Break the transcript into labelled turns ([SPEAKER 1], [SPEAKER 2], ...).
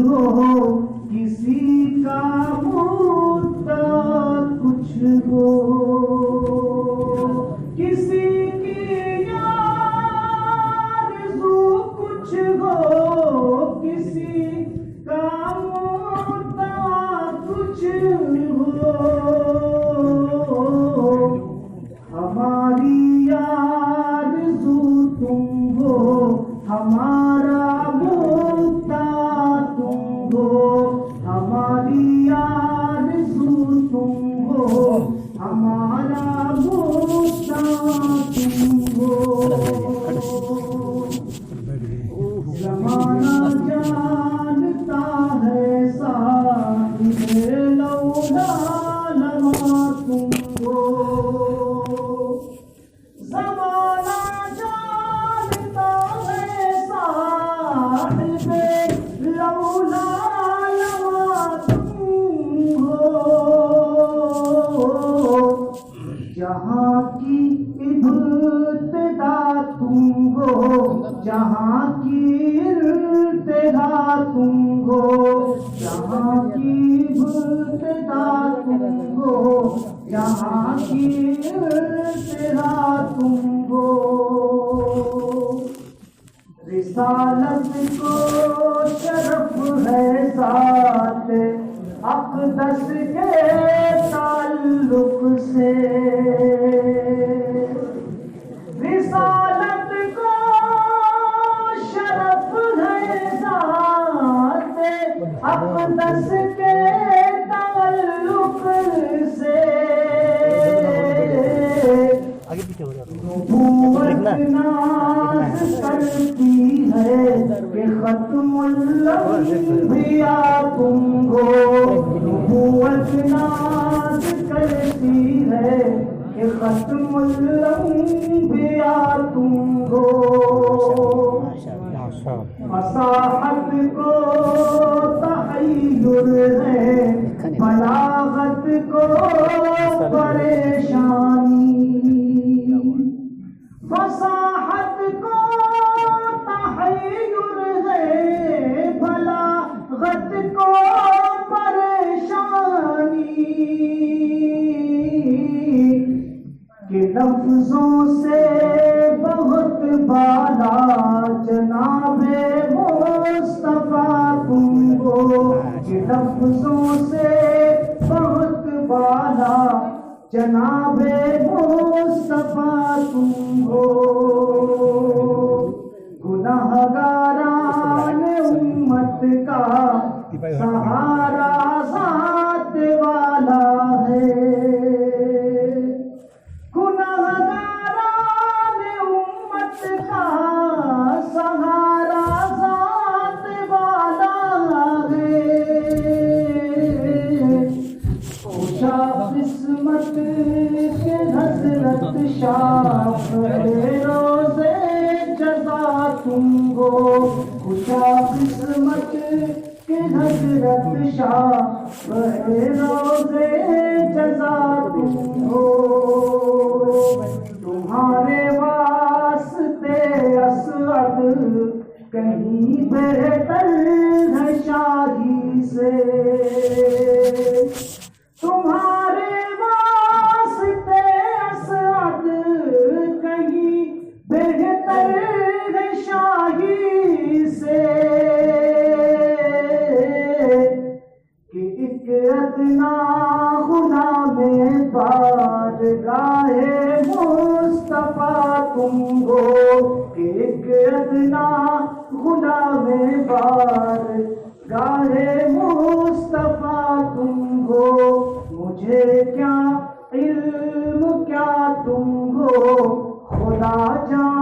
[SPEAKER 1] हो, किसी का मुद्दा कुछ हो, किसी की आरज़ू कुछ हो, किसी का मुद्दा कुछ हो। हमारी आरज़ू तुम हो, हमारा मुद्दा तुम हो, हमारी आरज़ू तुम हो, हमारा मुद्दा तुम हो। ज़माना जानता है साहिबे लौला लमा तुम हो। ज़माना जानता है साहिबे लौला लमा तुम हो। जहाँ की इब्तिदा तुम हो, जहाँ की इब्तिदा तुम हो, जहाँ की इब्तिदा तुम हो, जहाँ की इब्तिदा तुम हो। रिसालत को शरफ है ज़ात अक़दस के ताल्लुक से। रिसालत को शरफ है ज़ात अक़दस के ताल्लुक से। नबूवत नाज़ करती है कि ख़त्मुल अंबिया तुम हो। नबूवत नाज़ करती है कि ख़त्मुल अंबिया तुम हो। फसाहत को तहय्युर है, बलागत को परेशानी। फसाहत को तहय्युर है, बलागत को परेशानी। कि लफ्ज़ों से बहुत बाला जनाबे मुस्तफा तुम हो। कि लफ्ज़ों से बहुत बाला जनाबे मुस्तफा तुम हो। गुनाहगारान उम्मत का सहारा ज़ात वाला है। गुनाहगारान उम्मत का सहारा ज़ात वाला है। खुशा किस्मत के हज़रत शाह रोज़े जज़ा तुम हो। खुशा किस्मत के हज़रत शाह रोज़े जज़ा तुम हो। तुम्हारे वास्ते असअद कहीं बेहतर है शाही से। तुम्हारे वास्ते असअद कहीं बेहतर है शाही से। कि एक अदना गुलामे बारगाहे मुस्तफा तुम हो। कि एक अदना गुलामे बारगाहे मुस्तफा तुम हो। मुझे क्या इल्म क्या तुम हो, खुदा जान